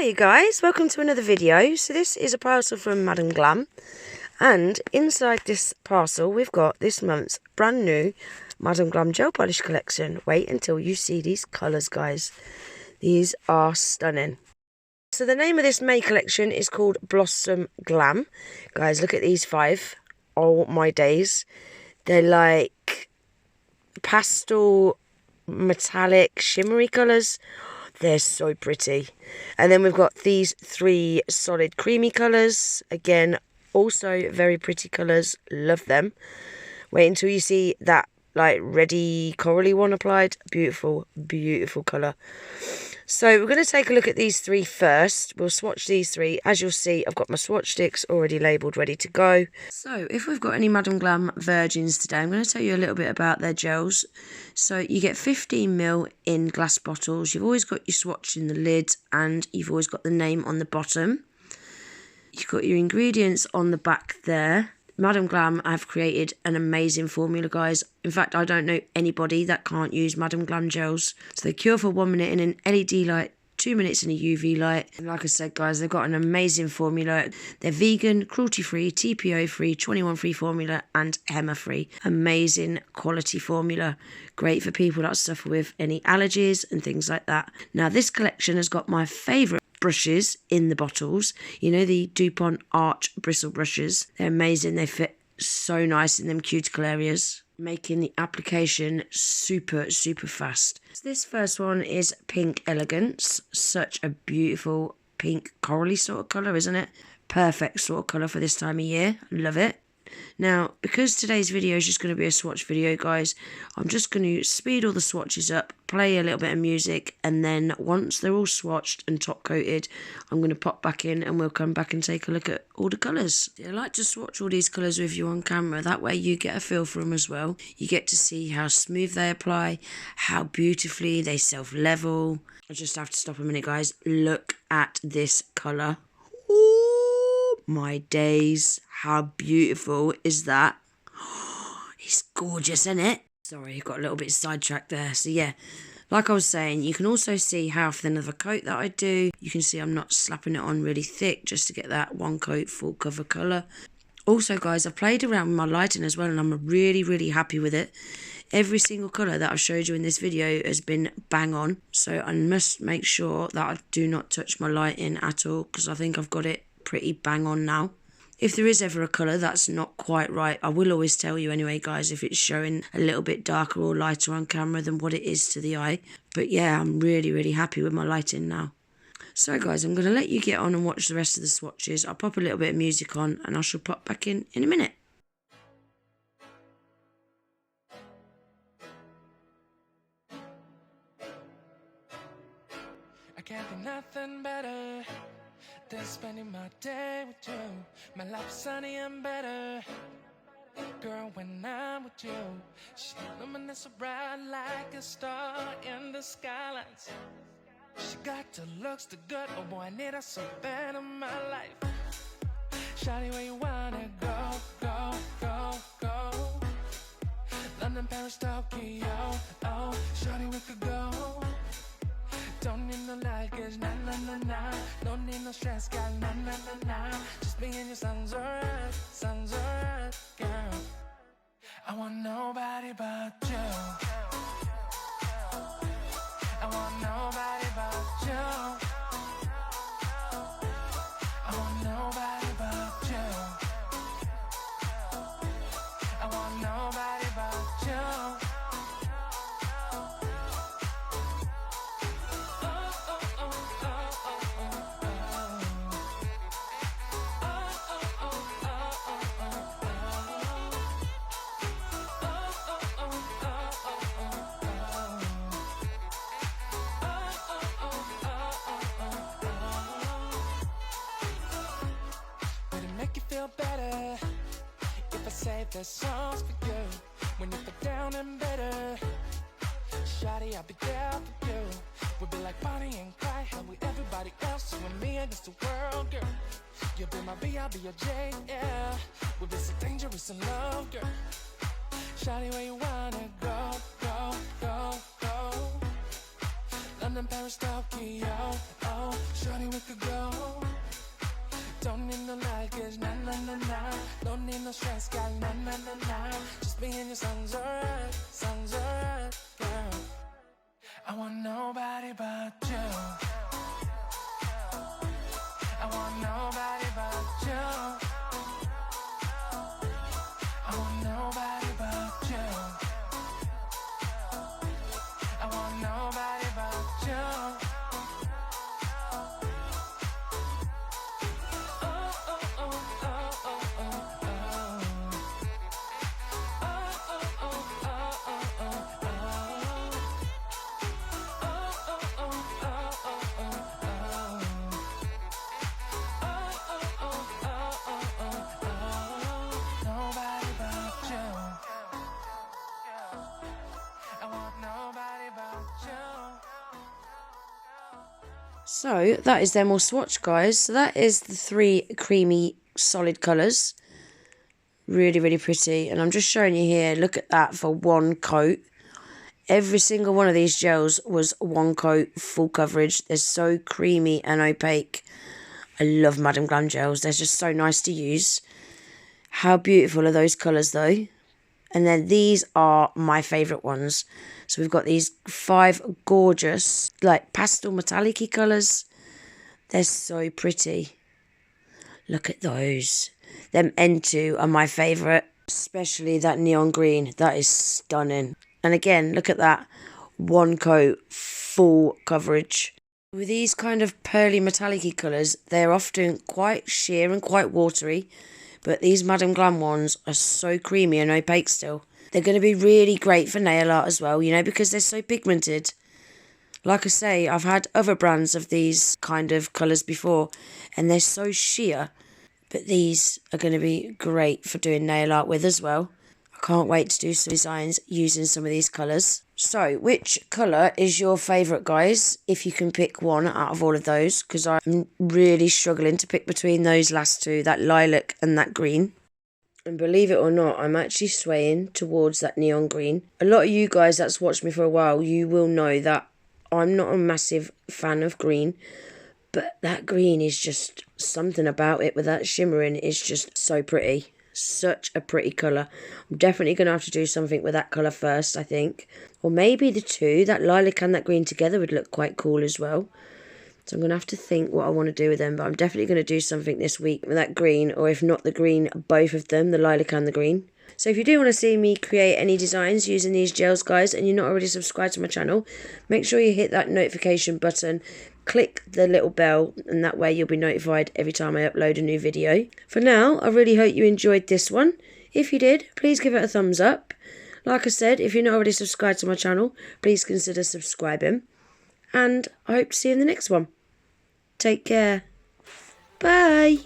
Hi guys, welcome to another video. So this is a parcel from Madam Glam, and inside this parcel we've got this month's brand new Madam Glam gel polish collection. Wait until you see these colours, guys. These are stunning. So the name of this May collection is called Blossom Glam. Guys, look at these 5. Oh my days. They're like pastel, metallic, shimmery colours. They're so pretty. And then we've got these 3 solid creamy colours. Again, also very pretty colours. Love them. Wait until you see that like reddy corally one applied. Beautiful, beautiful colour. So we're going to take a look at these 3 first. We'll swatch these 3. As you'll see, I've got my swatch sticks already labelled, ready to go. So if we've got any Madam Glam virgins today, I'm going to tell you a little bit about their gels. So you get 15ml in glass bottles. You've always got your swatch in the lid and you've always got the name on the bottom. You've got your ingredients on the back there. Madam Glam have created an amazing formula, guys. In fact, I don't know anybody that can't use Madam Glam gels. So they cure for 1 minute in an LED light, 2 minutes in a UV light. And like I said, guys, they've got an amazing formula. They're vegan, cruelty-free, TPO-free, 21-free formula and Hema-free. Amazing quality formula. Great for people that suffer with any allergies and things like that. Now, this collection has got my favourite brushes in the bottles. You know, the DuPont Arch bristle brushes. They're amazing. They fit so nice in them cuticle areas, making the application super fast. So this first one is Pink Elegance. Such a beautiful pink corally sort of colour, isn't it? Perfect sort of colour for this time of year. Love it. Now, because today's video is just going to be a swatch video, guys, I'm just going to speed all the swatches up, play a little bit of music, and then once they're all swatched and top coated, I'm going to pop back in and we'll come back and take a look at all the colours. I like to swatch all these colours with you on camera, that way you get a feel for them as well. You get to see how smooth they apply, how beautifully they self-level. I just have to stop a minute, guys. Look at this colour. My days, how beautiful is that? It's gorgeous, isn't it? Sorry, I got a little bit sidetracked there. So yeah, like I was saying, you can also see how thin of a coat that I do. You can see I'm not slapping it on really thick just to get that one coat full cover colour. Also, guys, I've played around with my lighting as well and I'm really happy with it. Every single colour that I've showed you in this video has been bang on. So I must make sure that I do not touch my lighting at all because I think I've got it pretty bang on now. If there is ever a colour that's not quite right, I will always tell you anyway, guys, if it's showing a little bit darker or lighter on camera than what it is to the eye. But yeah, I'm really happy with my lighting now. So guys, I'm going to let you get on and watch the rest of the swatches. I'll pop a little bit of music on and I shall pop back in a minute. I can't be nothing better than spending my day with you. My life's sunny and better, girl, when I'm with you. She illuminates so bright like a star in the skylines. She got the looks, the good, oh boy, I need her so bad in my life. Shawty, where you wanna go? London, Paris, Tokyo, oh, shawty, we could go. Don't need no luggage, nah. Don't need no stress, girl, nah. Just me and your sun's alright, girl. I want nobody but you. I want nobody but you. I want nobody but you. I want nobody but you. Feel better if I save the songs for you when you feel down and bitter. Shawty, I'll be there for you. We'll be like Bonnie and Clyde, how we everybody else, you and me against the world, girl. You'll be my B, I'll be your J, yeah. We'll be so dangerous in love, girl. Shawty, where you wanna go? London, Paris, Tokyo, oh, shawty, we could ain't no stress, got na. Just me and your songs alright, girl. I want nobody but you. I want nobody but you. I want nobody but you. I want nobody but you. So that is them all swatched, guys. So that is the 3 creamy solid colours. Really, really pretty. And I'm just showing you here, look at that for one coat. Every single one of these gels was one coat, full coverage. They're so creamy and opaque. I love Madam Glam gels. They're just so nice to use. How beautiful are those colours though? And then these are my favourite ones. So we've got these 5 gorgeous, like pastel metallic-y colours. They're so pretty. Look at those. Them N2 are my favourite. Especially that neon green. That is stunning. And again, look at that. One coat, full coverage. With these kind of pearly metallic-y colours, they're often quite sheer and quite watery. But these Madam Glam ones are so creamy and opaque still. They're going to be really great for nail art as well, you know, because they're so pigmented. Like I say, I've had other brands of these kind of colours before, and they're so sheer. But these are going to be great for doing nail art with as well. I can't wait to do some designs using some of these colours. So, which colour is your favourite, guys? If you can pick one out of all of those, because I'm really struggling to pick between those last two, that lilac and that green. And believe it or not, I'm actually swaying towards that neon green. A lot of you guys that's watched me for a while, you will know that I'm not a massive fan of green. But that green is just something about it with that shimmering is just so pretty. Such a pretty colour. I'm definitely going to have to do something with that colour first, I think. Or maybe the two, that lilac and that green together would look quite cool as well. So I'm going to have to think what I want to do with them. But I'm definitely going to do something this week with that green. Or if not the green, both of them, the lilac and the green. So if you do want to see me create any designs using these gels, guys, and you're not already subscribed to my channel, make sure you hit that notification button. Click the little bell, and that way you'll be notified every time I upload a new video. For now, I really hope you enjoyed this one. If you did, please give it a thumbs up. Like I said, if you're not already subscribed to my channel, please consider subscribing. And I hope to see you in the next one. Take care. Bye.